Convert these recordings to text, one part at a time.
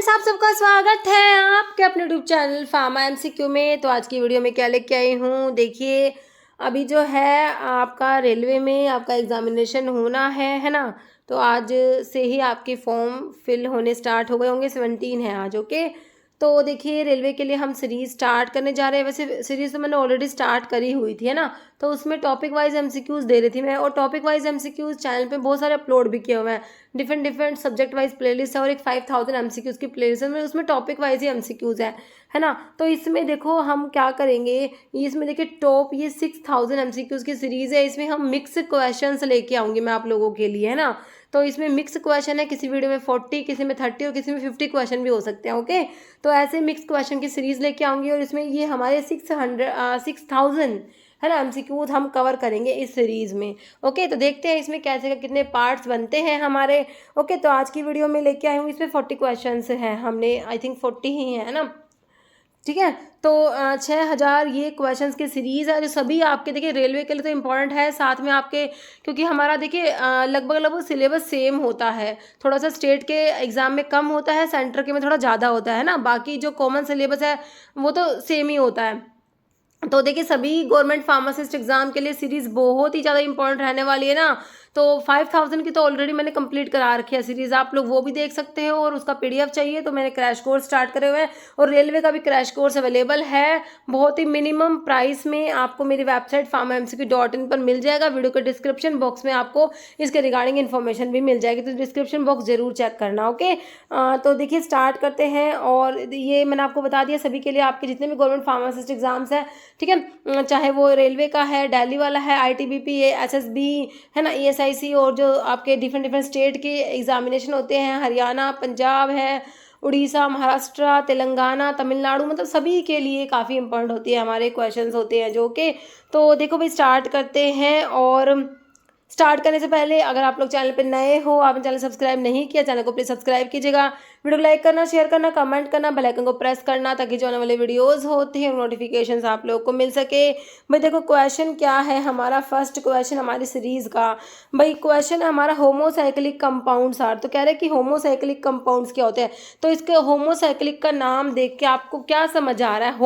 Friends, आप सबका स्वागत है आपके अपने यूट्यूब चैनल फार्मा एमसीक्यू में। तो आज की वीडियो में क्या लेके आई हूँ, देखिए अभी जो है आपका रेलवे में आपका एग्जामिनेशन होना है ना। तो आज से ही आपके फॉर्म फिल होने स्टार्ट हो गए होंगे, 17 है आज। ओके, तो देखिए रेलवे के लिए हम सीरीज स्टार्ट करने जा रहे हैं। वैसे सीरीज तो मैंने ऑलरेडी स्टार्ट करी हुई थी, है ना। तो उसमें टॉपिक वाइज एमसीक्यूज दे रही थी मैं, और टॉपिक वाइज एमसीक्यूज चैनल पे बहुत सारे अपलोड भी किए हुए हैं। Different different subject wise playlist है और एक 5000 एमसीक्यूज की प्लेलिस्ट है, उसमें टॉपिक वाइज ही एमसीक्यूज है ना। तो इसमें देखो हम क्या करेंगे, इसमें देखिए टॉप ये 6000 एमसीक्यूज की सीरीज है। इसमें हम मिक्स क्वेश्चंस लेके आऊंगी मैं आप लोगों के लिए, है ना। तो इसमें मिक्स क्वेश्चन है, किसी वीडियो में 40, किसी में 30 और किसी में 50 क्वेश्चन भी हो सकते हैं। ओके, तो ऐसे मिक्स क्वेश्चन की सीरीज लेके आऊंगी और इसमें ये हमारे 6000 है ना एमसीक्यूज हम कवर करेंगे इस सीरीज में। ओके, तो देखते हैं इसमें कैसे कितने पार्ट्स बनते हैं हमारे। ओके, तो आज की वीडियो में लेके आई हूँ, इसमें 40 क्वेश्चंस हैं, हमने आई थिंक 40 ही है ना। ठीक है, तो 6000 ये क्वेश्चंस की सीरीज़ है जो सभी आपके देखिए रेलवे के लिए तो इम्पॉर्टेंट है, साथ में आपके क्योंकि हमारा देखिए लगभग लगभग सिलेबस सेम होता है। थोड़ा सा स्टेट के एग्ज़ाम में कम होता है, सेंटर के में थोड़ा ज़्यादा होता है ना। बाकी जो कॉमन सिलेबस है वो तो सेम ही होता है। तो देखिए सभी गवर्नमेंट फार्मासिस्ट एग्जाम के लिए सीरीज बहुत ही ज़्यादा इंपॉर्टेंट रहने वाली है ना। तो 5000 की तो ऑलरेडी मैंने कंप्लीट करा रखी है सीरीज, आप लोग वो भी देख सकते हो। और उसका पीडीएफ चाहिए तो मैंने क्रैश कोर्स स्टार्ट करे हुए हैं, और रेलवे का भी क्रैश कोर्स अवेलेबल है बहुत ही मिनिमम प्राइस में। आपको मेरी वेबसाइट pharmamcq.in पर मिल जाएगा। वीडियो के डिस्क्रिप्शन बॉक्स में आपको इसके रिगार्डिंग इन्फॉर्मेशन भी मिल जाएगी, तो डिस्क्रिप्शन बॉक्स जरूर चेक करना। ओके, तो देखिए स्टार्ट करते हैं। और ये मैंने आपको बता दिया सभी के लिए, आपके जितने भी गवर्नमेंट फार्मासिस्ट एग्जाम्स हैं, ठीक है, चाहे वो रेलवे का है, दिल्ली वाला है, आईटीबीपी, एसएसबी है ना, ईएसआईसी, और जो आपके डिफरेंट डिफरेंट स्टेट के एग्जामिनेशन होते हैं, हरियाणा, पंजाब है, उड़ीसा, महाराष्ट्र, तेलंगाना, तमिलनाडु, मतलब सभी के लिए काफ़ी इंपॉर्टेंट होती है हमारे क्वेश्चंस होते हैं जो कि। तो देखो भाई स्टार्ट करते हैं। और स्टार्ट करने से पहले अगर आप लोग चैनल पे नए हो, आपने चैनल सब्सक्राइब नहीं किया, चैनल को प्लीज सब्सक्राइब कीजिएगा। वीडियो को लाइक करना, शेयर करना, कमेंट करना, बेल आइकन को प्रेस करना, ताकि जो आने वाले वीडियोस होते हैं नोटिफिकेशंस आप लोगों को मिल सके। भाई देखो क्वेश्चन क्या है हमारा, फर्स्ट क्वेश्चन हमारी सीरीज का। भाई क्वेश्चन है हमारा होमोसाइक्लिक कंपाउंड्स आर। तो कह रहे हैं कि होमोसाइक्लिक कंपाउंड्स क्या होते हैं। तो इसके होमोसाइक्लिक का नाम देख के आपको क्या समझ आ रहा है।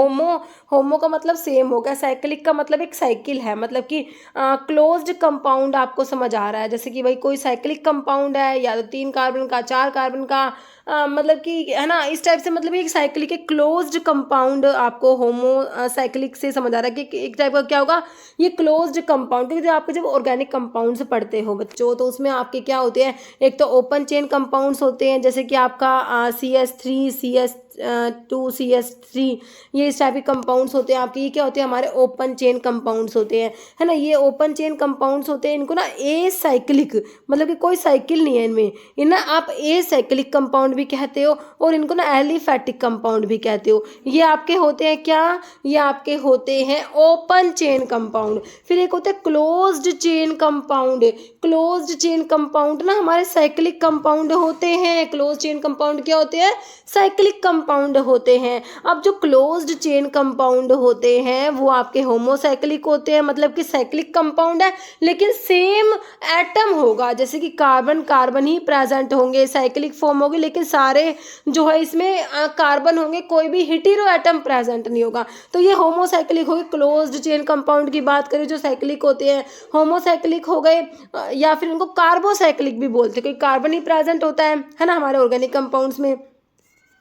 होमो का मतलब सेम हो गया, साइक्लिक का मतलब एक साइकिल है, मतलब कि क्लोज्ड कंपाउंड आपको समझ आ रहा है। जैसे कि भाई कोई साइक्लिक कंपाउंड है, या तो 3 कार्बन का, 4 कार्बन का, मतलब कि है ना, इस टाइप से। मतलब एक साइक्लिक एक क्लोज्ड कंपाउंड आपको होमो साइक्लिक से समझ आ रहा है कि एक टाइप का क्या होगा, ये क्लोज्ड कंपाउंड। क्योंकि आपके जब ऑर्गेनिक कंपाउंड्स पढ़ते हो बच्चों, तो उसमें आपके क्या होते हैं, एक तो ओपन चेन कंपाउंड्स होते हैं, जैसे कि आपका CS3, CS2, CS3, ये इस टाइप के कंपाउंड्स होते हैं आपके। ये क्या होते हैं, हमारे ओपन चेन कंपाउंड्स होते हैं, है ना। ये ओपन चेन कंपाउंड्स होते हैं, इनको ना ए साइक्लिक, मतलब कि कोई साइकिल नहीं है इनमें, इन्हें आप ए साइक्लिक कंपाउंड भी कहते हो, और इनको ना एलिफैटिक कंपाउंड भी कहते हो। ये आपके होते हैं क्या, ये आपके होते हैं ओपन चेन कंपाउंड। फिर एक होते हैं closed chain compound. Closed chain compound ना हमारे साइक्लिक कंपाउंड होते हैं। क्लोज चेन कंपाउंड क्या होते हैं, साइक्लिक कंपाउंड होते हैं। अब जो क्लोज्ड चेन कंपाउंड होते हैं वो आपके होमोसाइक्लिक होते हैं, मतलब कि साइक्लिक कंपाउंड है लेकिन सेम एटम होगा। जैसे कि कार्बन कार्बन ही प्रेजेंट होंगे, साइक्लिक फॉर्म होगी, लेकिन सारे जो है इसमें कार्बन होंगे, कोई भी हेटेरो एटम प्रेजेंट नहीं होगा। तो ये होमोसाइक्लिक हो गए। क्लोज्ड चेन कंपाउंड की बात करें जो साइक्लिक होते हैं, होमोसाइक्लिक हो गए, या फिर इनको कार्बोसाइक्लिक भी बोलते हैं, क्योंकि कार्बन ही प्रेजेंट होता है ना हमारे ऑर्गेनिक कंपाउंड्स में।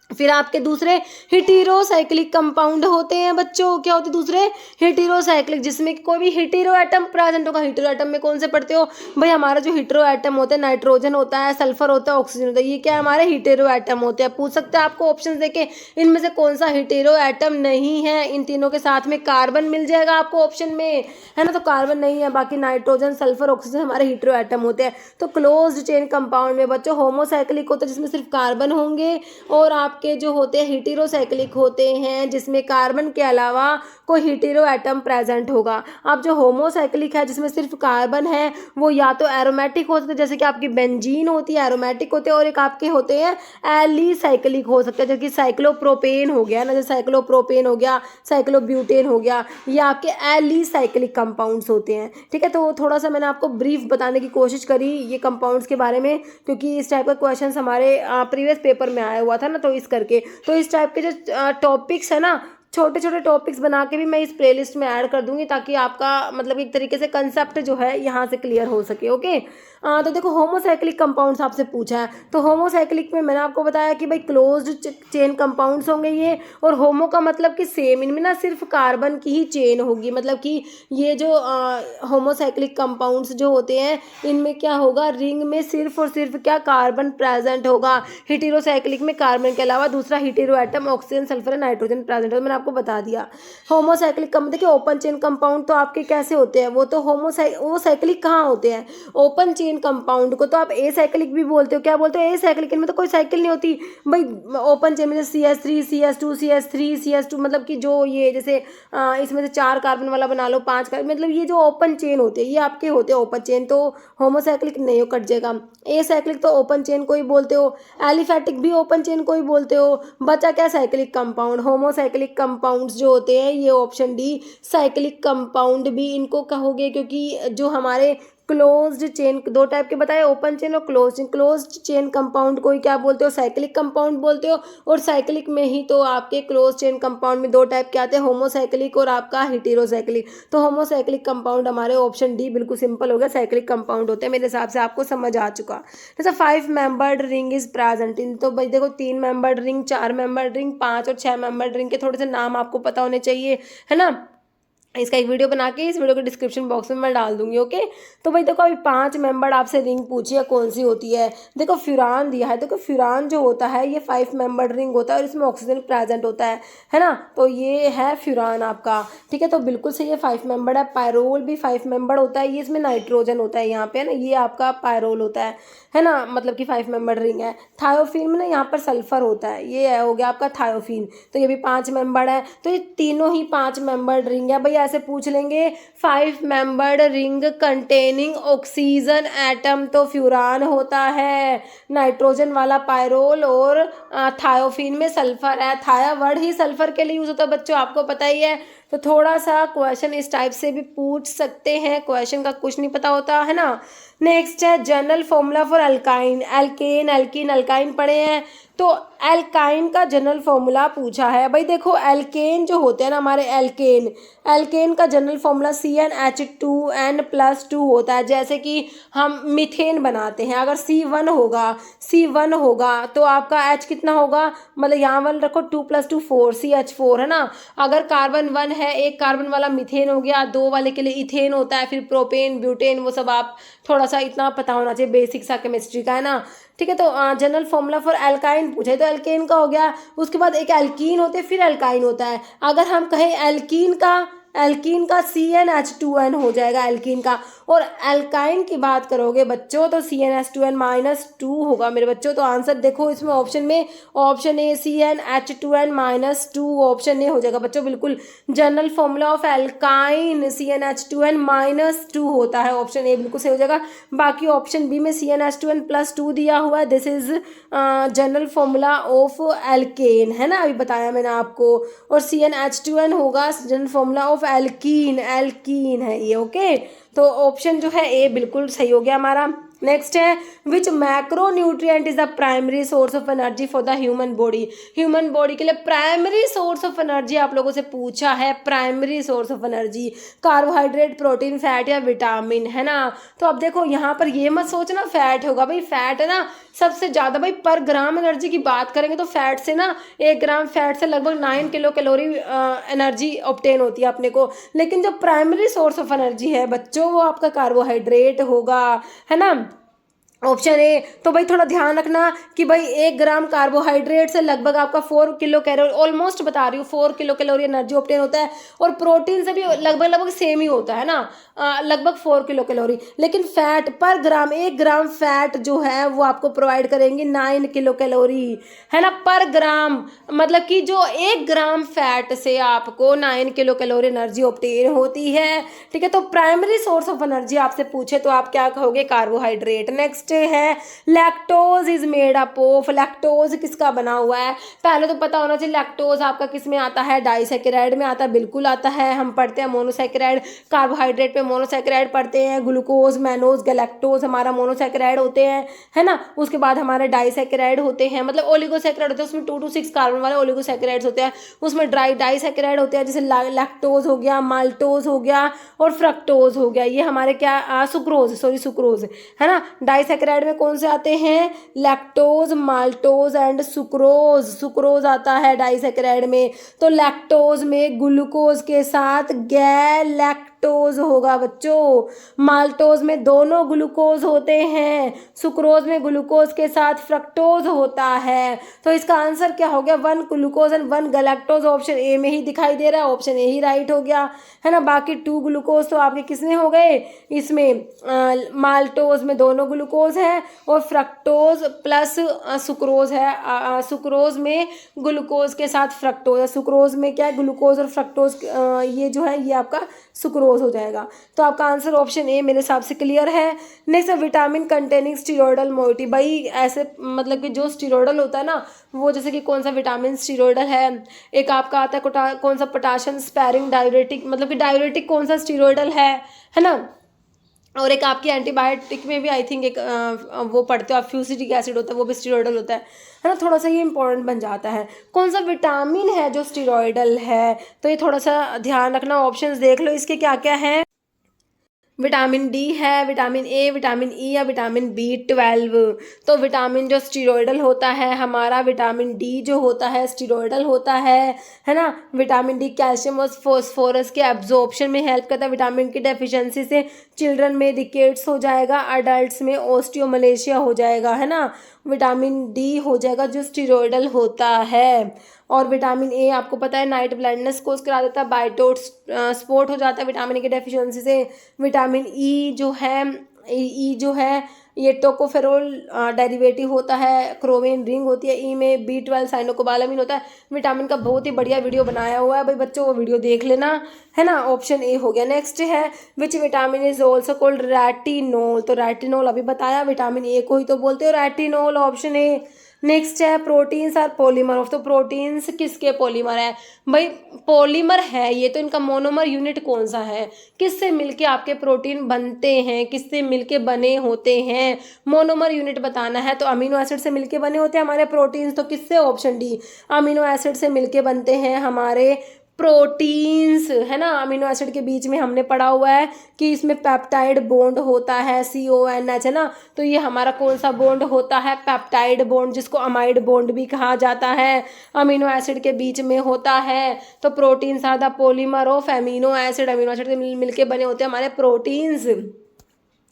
फिर आपके दूसरे हेटेरोसाइक्लिक कंपाउंड होते हैं बच्चों। क्या होते हैं दूसरे, हेटेरोसाइक्लिक, जिसमें कोई भी हेटेरो एटम प्रेजेंट होगा। हेटेरो एटम में कौन से पढ़ते हो भाई, हमारा जो हेटेरो एटम होता है, नाइट्रोजन होता है, सल्फर होता है, ऑक्सीजन होता है, ये क्या है हमारे हेटेरो एटम होते हैं। पूछ सकते हैं आपको ऑप्शन देके, इनमें से कौन सा हेटेरो एटम नहीं है। इन तीनों के साथ में कार्बन मिल जाएगा आपको ऑप्शन में, है ना। तो कार्बन नहीं है, बाकी नाइट्रोजन, सल्फर, ऑक्सीजन हमारे हेटेरो एटम होते हैं। तो क्लोज्ड चेन कंपाउंड में बच्चों होमोसाइक्लिक होता है, जिसमें सिर्फ कार्बन होंगे, और आप के जो होते हैं हेटेरोसाइक्लिक होते हैं, जिसमें कार्बन के अलावा कोई हीटेरो एटम प्रेजेंट होगा। अब जो होमोसाइक्लिक है जिसमें सिर्फ कार्बन है वो या तो एरोमेटिक हो सकते हैं, जैसे कि आपकी बेंजीन होती है एरोमेटिक होते हैं, और एक आपके होते हैं एलिसाइक्लिक हो सकते हैं, जैसे कि साइक्लोप्रोपेन हो गया ना, जैसे साइक्लोप्रोपेन हो गया, साइक्लोब्यूटेन हो गया, ये आपके एलिसाइक्लिक कंपाउंड्स होते हैं। ठीक है, तो थोड़ा सा मैंने आपको ब्रीफ बताने की कोशिश करी ये कंपाउंड्स के बारे में, क्योंकि इस टाइप का क्वेश्चन हमारे प्रीवियस पेपर में आया हुआ था ना, तो इस करके तो इस टाइप के जो टॉपिक्स है ना, छोटे छोटे टॉपिक्स बना के भी मैं इस प्लेलिस्ट में ऐड कर दूंगी, ताकि आपका मतलब एक तरीके से कंसेप्ट जो है यहाँ से क्लियर हो सके। ओके, तो देखो होमोसाइक्लिक कंपाउंड्स आपसे पूछा है, तो होमोसाइक्लिक में मैंने आपको बताया कि भाई क्लोज्ड चेन कंपाउंड्स होंगे ये, और होमो का मतलब कि सेम, इनमें ना सिर्फ कार्बन की ही चेन होगी, मतलब कि ये जो होमोसाइक्लिक कंपाउंड्स जो होते हैं इनमें क्या होगा, रिंग में सिर्फ और सिर्फ क्या कार्बन प्रेजेंट होगा। हेटेरोसाइक्लिक में कार्बन के अलावा दूसरा hetero atom oxygen sulphur nitrogen present है, मैंने आपको बता दिया। होमोसाइक्लिक देखिए ओपन चेन कंपाउंड तो आपके कैसे होते हैं, वो तो वो साइक्लिक कहाँ होते हैं, ओपन चेन कंपाउंड को तो आप ए साइक्लिक भी बोलते हो, क्या बोलते हो, ए साइक्लिक, इनमें तो कोई साइकिल नहीं होती भाई। ओपन चेन में CH3 CH2 CH3 CH2, मतलब कि जो ये जैसे इसमें से 4 कार्बन वाला बना लो, 5 कार्बन, मतलब ये जो ओपन चेन होते हैं ये आपके होते हैं ओपन चेन, तो होमोसाइक्लिक नहीं हो, कट जाएगा। ए साइक्लिक तो ओपन चेन को ही बोलते हो, एलिफैटिक भी ओपन चेन को ही बोलते हो, बचा क्या, साइक्लिक कंपाउंड। होमोसाइक्लिक कंपाउंड्स जो होते हैं ये ऑप्शन डी साइक्लिक कंपाउंड भी इनको कहोगे, क्योंकि जो हमारे क्लोज्ड चेन, दो टाइप के बताए, ओपन चेन और close chain. Closed chain compound को ही क्या बोलते हो, साइक्लिक कंपाउंड बोलते हो, और साइक्लिक में ही तो आपके क्लोज चेन कंपाउंड में दो टाइप के आते हैं, होमोसाइक्लिक और आपका हेटेरोसाइक्लिक। तो होमोसाइक्लिक कंपाउंड हमारे ऑप्शन डी बिल्कुल सिंपल हो गया, साइक्लिक कंपाउंड होते हैं, मेरे हिसाब से आपको समझ आ चुका। जैसे 5 membered ring is present in, तो भाई देखो 3 मेंबर्ड रिंग, 4 मेंबर्ड रिंग, 5 और 6 मेंबर्ड रिंग के थोड़े से नाम आपको पता होने चाहिए, है ना। इसका एक वीडियो बना के इस वीडियो के डिस्क्रिप्शन बॉक्स में मैं डाल दूंगी। ओके, तो भाई देखो अभी 5 मेंबर आपसे रिंग पूछी है, कौन सी होती है। देखो फ्यूरान दिया है, देखो फ्यूरान जो होता है ये 5 मेंबर रिंग होता है और इसमें ऑक्सीजन प्रेजेंट होता है ना, तो ये है फ्यूरान आपका। ठीक है, तो बिल्कुल सही है, 5 मेंबर है। पायरोल भी 5 मेंबर होता है, ये इसमें नाइट्रोजन होता है यहाँ पे, है ना, ये आपका पायरोल होता है ना, मतलब कि 5 मेंबर रिंग है। थायोफिन में ना यहाँ पर सल्फर होता है, ये हो गया आपका थायोफिन, तो ये भी 5 मेंबर है। तो ये तीनों ही 5 मेंबर्ड रिंग है। भाई ऐसे पूछ लेंगे 5 membered ring containing oxygen atom, तो फ्यूरान होता है, नाइट्रोजन वाला पायरोल, और थायोफिन में सल्फर है। थाया वर्ड ही सल्फर के लिए यूज होता है बच्चों, आपको पता ही है। तो थोड़ा सा क्वेश्चन इस टाइप से भी पूछ सकते हैं, क्वेश्चन का कुछ नहीं पता होता है ना। नेक्स्ट है general formula for alkyne, alkane alkene alkyne पढ़े हैं, तो एल्काइन का जनरल फॉर्मूला पूछा है। भाई देखो एल्केन जो होते हैं ना हमारे, एल्केन का जनरल फॉर्मूला CnH2n+2 होता है। जैसे कि हम मीथेन बनाते हैं, अगर C1 होगा तो आपका H कितना होगा, मतलब यहाँ वाला रखो 2 + 2 4 CH4, है ना। अगर कार्बन 1 है, एक कार्बन वाला मीथेन हो गया, 2 वाले के लिए इथेन होता है, फिर प्रोपेन ब्यूटेन, वो सब आप थोड़ा सा इतना पता होना चाहिए, बेसिक सा केमिस्ट्री का, है ना। ठीक है, तो जनरल फॉर्मूला फॉर एल्काइन पूछे तो एल्केन का हो गया। उसके बाद एक एल्कीन होते फिर एल्काइन होता है। अगर हम कहें एल्कीन का CnH2n हो जाएगा एल्कीन का, और एल्काइन की बात करोगे बच्चों तो CnH2n-2 होगा मेरे बच्चों। तो आंसर देखो इसमें ऑप्शन में, option A CnH2n-2 option A हो जाएगा बच्चों बिल्कुल। General formula of alkyne CnH2n-2 होता है, ऑप्शन ए बिल्कुल सही हो जाएगा। बाकी ऑप्शन बी में CnH2n+2 दिया हुआ है, this is general formula of alkene, है ना, अभी बताया मैंने आपको। और CnH2n होगा जनरल फॉर्मूला ऑफ एल्कीन है ये। ओके, तो ऑप्शन जो है ए बिल्कुल सही हो गया हमारा। नेक्स्ट है which macro nutrient is the primary source of energy for the human body. Human body के लिए प्राइमरी सोर्स ऑफ एनर्जी आप लोगों से पूछा है, primary source of energy carbohydrate, protein, fat या विटामिन, है ना। तो अब देखो यहाँ पर ये मत सोचना फैट होगा, भाई फैट है ना सबसे ज़्यादा, भाई पर ग्राम एनर्जी की बात करेंगे तो फैट से ना 1 ग्राम फैट से लगभग 9 किलो कैलोरी एनर्जी ऑब्टेन होती है अपने को। लेकिन जो प्राइमरी सोर्स ऑफ एनर्जी है बच्चों वो आपका कार्बोहाइड्रेट होगा, है ना। Option A. तो भाई थोड़ा ध्यान रखना कि भाई 1 ग्राम कार्बोहाइड्रेट से लगभग आपका 4 किलो कैलोरी, ऑलमोस्ट बता रही हूँ 4 किलो कैलोरी एनर्जी ऑब्टेन होता है, और प्रोटीन से भी लगभग लगभग सेम ही होता है ना, लगभग 4 किलो कैलोरी। लेकिन फैट पर ग्राम, 1 ग्राम फैट जो है वो आपको प्रोवाइड करेंगी 9 किलो कैलोरी, है ना, पर ग्राम। मतलब कि जो 1 ग्राम फैट से आपको 9 किलो कैलोरी एनर्जी ऑब्टेन होती है, ठीक है। तो प्राइमरी सोर्स ऑफ एनर्जी आपसे पूछे तो आप क्या कहोगे? कार्बोहाइड्रेट। नेक्स्ट है lactose is made up of. Lactose किसका बना हुआ है? पहले तो पता होना चाहिए लैक्टोज आपका किस में आता है? डाइसैकेराइड में आता है, बिल्कुल आता है। हम पढ़ते हैं मोनोसैकेराइड, कार्बोहाइड्रेट पे मोनोसैकेराइड पढ़ते हैं, ग्लूकोज, मैनोज, गैलेक्टोज हमारा मोनोसैकेराइड होते हैं, है ना। उसके बाद हमारे डाइसैकेराइड होते हैं, मतलब ओलिगोसैकेराइड होते हैं, उसमें 2 to 6 कार्बन वाले ओलिगोसैकेराइड्स होते हैं। उसमें डाइसैकेराइड होते हैं, जैसे लैक्टोज हो गया, माल्टोज हो गया और फ्रक्टोज हो गया। ये हमारे क्या सुक्रोज, है ना। डाइसैकेराइड में कौन से आते हैं? Lactose, maltose and sucrose. Sucrose आता है डाइसैकेराइड में। तो लैक्टोज में ग्लूकोज के साथ गैलेक्टोज होगा बच्चों। माल्टोज में दोनों ग्लूकोज होते हैं, सुक्रोज में ग्लूकोज के साथ फ्रक्टोज होता है। तो इसका आंसर क्या हो गया? 1 glucose and 1 galactose. Option A में ही दिखाई दे रहा है, ऑप्शन ए ही राइट हो गया, है ना। बाकी 2 ग्लूकोज तो आपके किसमें हो गए? इसमें माल्टोज में दोनों ग्लूकोज है और फ्रक्टोज प्लस सुक्रोज है। सुक्रोज में ग्लूकोज के साथ फ्रक्टोज है, सुक्रोज में क्या है? ग्लूकोज और फ्रक्टोज, ये जो है ये आपका सुक्रोज हो जाएगा। तो आपका आंसर ऑप्शन ए मेरे हिसाब से क्लियर है। नेक्स्ट है विटामिन कंटेनिंग स्टीरोइडल मोइटी। भाई ऐसे मतलब कि जो स्टीरोइडल होता है ना, वो जैसे कि कौन सा विटामिन स्टीरोइडल है? एक आपका आता है कौन सा? पोटाशियम स्पैरिंग डायूरेटिक, मतलब कि डायूरेटिक कौन सा स्टीरोइडल है ना। और एक आपकी एंटीबायोटिक में भी आई थिंक एक वो पढ़ते हो आप, फ्यूसिडिक एसिड होता है, वो भी स्टीरोइडल होता है ना। थोड़ा सा ये इंपॉर्टेंट बन जाता है। कौन सा विटामिन है जो स्टीरोइडल है? तो ये थोड़ा सा ध्यान रखना। ऑप्शंस देख लो इसके क्या क्या है। विटामिन डी है, विटामिन ए, विटामिन ई या विटामिन B12। तो विटामिन जो स्टीरोइडल होता है हमारा, विटामिन डी जो होता है स्टीरोइडल होता है ना। विटामिन डी कैल्शियम और फॉस्फोरस के एब्जॉर्प्शन में हेल्प करता है। विटामिन की डेफिशिएंसी से चिल्ड्रन में रिकेट्स हो जाएगा, अडल्ट्स में ओस्टियोमलेशिया हो जाएगा, है ना। विटामिन डी हो जाएगा जो स्टीरोइडल होता है। और विटामिन ए आपको पता है नाइट ब्लाइंडनेस कोज करा देता है, बाइटोट स्पॉट हो जाता है विटामिन ए की डेफिशिएंसी से। विटामिन ई जो है ये टोकोफेरोल डेरिवेटिव होता है, क्रोमिन रिंग होती है ई में, B12 साइनोकोबालामिन होता है। विटामिन का बहुत ही बढ़िया वीडियो बनाया हुआ है भाई बच्चों, वो वीडियो देख लेना, है ना। ऑप्शन ए हो गया। नेक्स्ट है which vitamin is also cold retinol. तो रेटिनोल अभी बताया, विटामिन ए को ही तो बोलते हो रेटिनोल, ऑप्शन ए। नेक्स्ट है प्रोटीन्स आर पॉलीमर ऑफ। तो प्रोटीन्स किसके पॉलीमर है? भाई पॉलीमर है ये तो, इनका मोनोमर यूनिट कौन सा है? किससे मिलके आपके प्रोटीन बनते हैं, किससे मिलके बने होते हैं? मोनोमर यूनिट बताना है तो अमीनो एसिड से मिलके बने होते हैं हमारे प्रोटीन्स। तो किससे? ऑप्शन डी, अमीनो एसिड से मिलके बनते हैं हमारे प्रोटीन्स, है ना। अमीनो एसिड के बीच में हमने पढ़ा हुआ है कि इसमें पेप्टाइड बॉन्ड होता है, CONH, है ना। तो ये हमारा कौन सा बॉन्ड होता है? पेप्टाइड बॉन्ड, जिसको अमाइड बॉन्ड भी कहा जाता है, अमीनो एसिड के बीच में होता है। तो proteins are the polymer of amino acid. Amino acid से मिलके बने होते हैं हमारे प्रोटीन्स,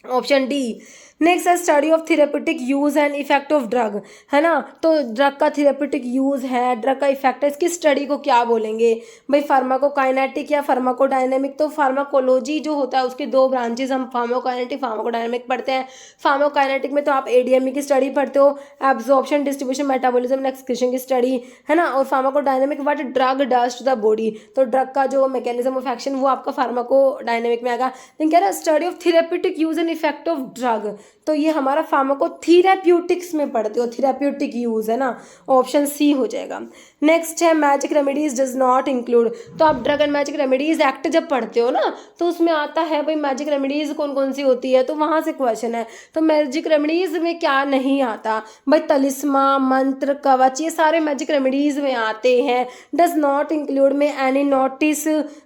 ऑप्शन डी। नेक्स्ट है study of therapeutic use and effect of drug, है ना। तो ड्रग का थेरेप्यूटिक यूज है, ड्रग का इफेक्ट है, इसकी स्टडी को क्या बोलेंगे भाई? फार्माकोकाइनेटिक या फार्माकोडायनेमिक। तो फार्माकोलॉजी जो होता है उसके 2 ब्रांचेस, हम फार्माकोकाइनेटिक फार्माकोडायनेमिक पढ़ते हैं। फार्माकोकाइनेटिक में तो आप ADME की स्टडी पढ़ते हो, absorption distribution metabolism and excretion की स्टडी, है ना। और pharmacodynamic what drug does to the body. तो ड्रग का जो मैकेनिज्म ऑफ एक्शन वो आपका फार्माकोडायनेमिक में आएगा। लेकिन कह रहा है study of therapeutic use and effect of drug, तो ये हमारा फार्माकोथेरेप्यूटिक्स में पढ़ते हो, थेरेप्यूटिक यूज, है ना। ऑप्शन सी हो जाएगा। नेक्स्ट है magic remedies does not include. तो आप drug and magic remedies act जब पढ़ते हो ना तो उसमें आता है भाई मैजिक रेमेडीज कौन कौन सी होती है, तो वहां से क्वेश्चन है। तो मैजिक रेमेडीज में क्या नहीं आता भाई? तलिस्मा, मंत्र, कवच, ये सारे मैजिक रेमेडीज में आते हैं। डज नॉट इंक्लूड में any notice,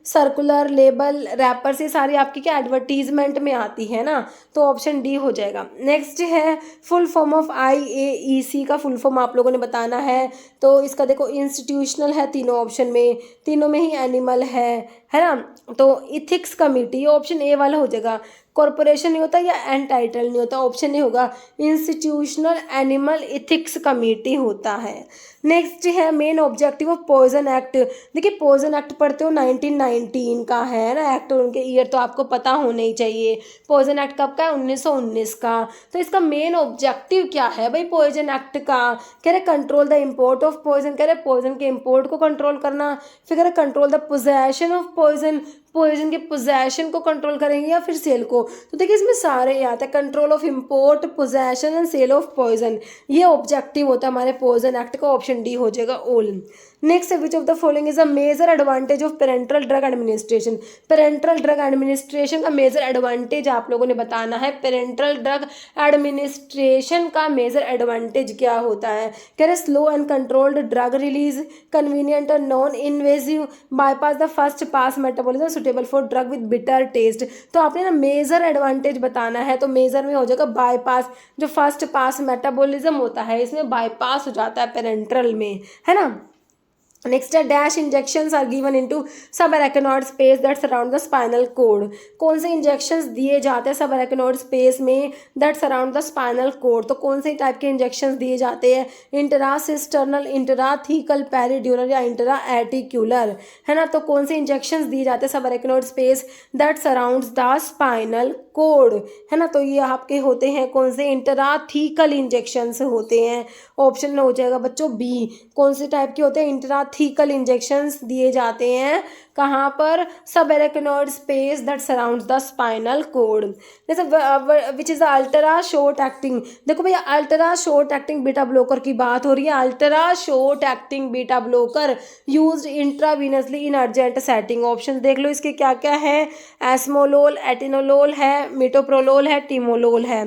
circular, label, rappers, ये सारी आपकी क्या एडवर्टीजमेंट में आती है ना। तो ऑप्शन डी हो जाएगा। नेक्स्ट है फुल फॉर्म ऑफ IAEC का फुल फॉर्म आप लोगों ने बताना है। तो इसका देखो इंस्टीट्यूशनल है तीनों ऑप्शन में, तीनों में ही एनिमल है ना। तो इथिक्स कमिटी, ऑप्शन ए वाला हो जाएगा। कॉरपोरेशन नहीं होता या एंटाइटल नहीं होता, ऑप्शन नहीं होगा, इंस्टीट्यूशनल एनिमल एथिक्स कमेटी होता है। नेक्स्ट है main objective of poison act. देखिए पॉइजन एक्ट पढ़ते हो 1919 का है ना एक्ट, उनके ईयर तो आपको पता होने ही चाहिए। पॉइजन एक्ट कब का है? 1919 का। तो इसका मेन ऑब्जेक्टिव क्या है भाई पॉइजन एक्ट का? कह रहे control the import of poison, कह रहे पॉइजन के इम्पोर्ट को कंट्रोल करना। फिर कह रहे control the possession of poison, poison के पोजेशन को कंट्रोल करेंगे या फिर सेल को। तो देखिए इसमें सारे ही आते हैं, control of import, possession and sale of poison, ये ऑब्जेक्टिव होता है हमारे पॉइजन एक्ट का। ऑप्शन डी हो जाएगा all. Next, which of the following is a major advantage of parental drug administration. Parental drug administration का मेजर एडवांटेज आप लोगों ने बताना है। पेरेंटल ड्रग एडमिनिस्ट्रेशन का मेजर एडवांटेज क्या होता है? कह रहे slow and controlled drug release, convenient और non invasive, bypass the first pass metabolism, suitable for drug with bitter taste. तो आपने ना मेजर एडवांटेज बताना है, तो मेजर में हो जाएगा बाईपास, जो फर्स्ट पास मेटाबॉलिज्म होता है इसमें बाईपास हो जाता है पेरेंटल में, है ना। नेक्स्ट है dash injections are given into sub arachnoid space that surround the spinal cord. कौन से इंजेक्शंस दिए जाते हैं सब एराकिनॉइड स्पेस में that surround the spinal cord? तो कौन से टाइप के इंजेक्शंस दिए जाते हैं? इंट्रासिस्टर्नल, इंट्राथीकल, पेरिड्यूरल या इंट्रा एटिक्यूलर, है ना। तो कौन से इंजेक्शंस दिए जाते हैं sub arachnoid space that surrounds the spinal code, है ना। तो ये आपके होते हैं कौन से? इंट्राथीकल इंजेक्शंस होते हैं। ऑप्शन में हो जाएगा बच्चों बी। कौन से टाइप के होते हैं? इंट्राथीकल इंजेक्शंस दिए जाते हैं कहाँ पर? सब arachnoid space that surrounds the spinal cord. जैसे which is the ultra short acting. देखो भैया ultra short acting beta blocker की बात हो रही है। Ultra short acting beta blocker used intravenously in urgent setting. Option देख लो इसके क्या क्या है। एस्मोलोल, एटिनोलोल है, मिटोप्रोलोल है, टिमोलोल है।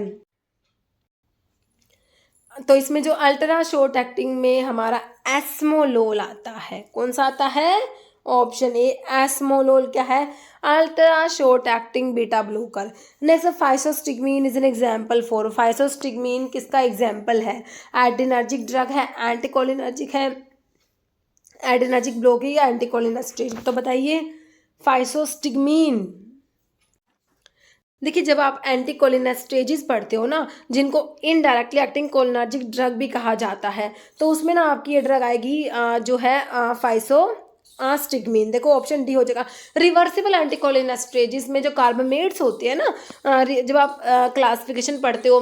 तो इसमें जो अल्ट्रा शॉर्ट एक्टिंग में हमारा एस्मोलोल आता है, कौन सा आता है? ऑप्शन ए एस्मोलोल क्या है? Ultra short acting beta blocker. Next physostigmine is an example for. Physostigmine किसका एग्जांपल है? एड्रिनर्जिक ड्रग है, एंटीकोलिनर्जिक है, एड्रिनर्जिक ब्लॉक या एंटीकोलिनर्जिक? तो बताइए फाइसोस्टिग्मीन। देखिए जब आप एंटीकोलिनेस्टेजिस पढ़ते हो ना, जिनको इनडायरेक्टली एक्टिंग कोलिनर्जिक ड्रग भी कहा जाता है, तो उसमें ना आपकी ये ड्रग आएगी जो है फाइसोस्टिग्मीन। देखो ऑप्शन डी हो जाएगा। रिवर्सिबल एंटीकोलिनेस्टेजिस में जो कार्बामेट्स होते हैं ना, जब आप क्लासिफिकेशन पढ़ते हो